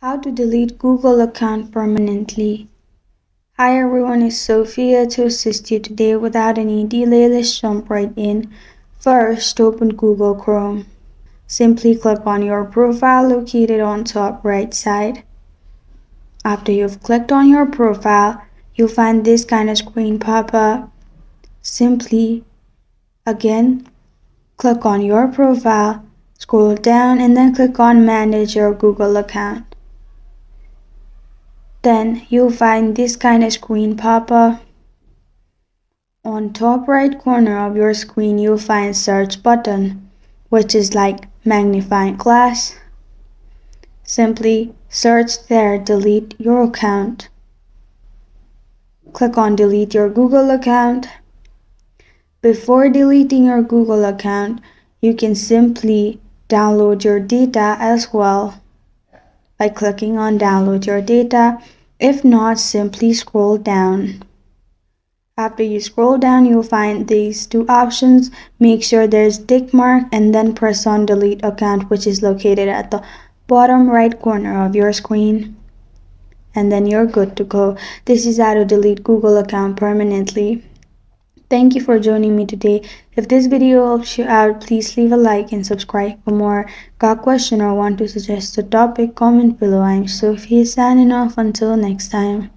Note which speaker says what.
Speaker 1: How to delete Google account permanently. Hi everyone, it's Sophia to assist you today. Without any delay, let's jump right in. First, open Google Chrome. Simply click on your profile located on top right side. After you've clicked on your profile, you'll find this kind of screen pop up. Simply, again, click on your profile, scroll down and then click on Manage your Google account. Then you'll find this kind of screen pop up. On top right corner of your screen you'll find search button, which is like magnifying glass. Simply search there delete your account. Click on delete your Google account. Before deleting your Google account, you can simply download your data as well by clicking on download your data. If not, simply scroll down. After you scroll down, you'll find these two options. Make sure there's tick mark and then press on delete account, which is located at the bottom right corner of your screen. And then you're good to go. This is how to delete Google account permanently. Thank you for joining me today. If this video helps you out, please leave a like and subscribe for more. Got a question or want to suggest a topic? Comment below. I'm Sophie signing off until next time.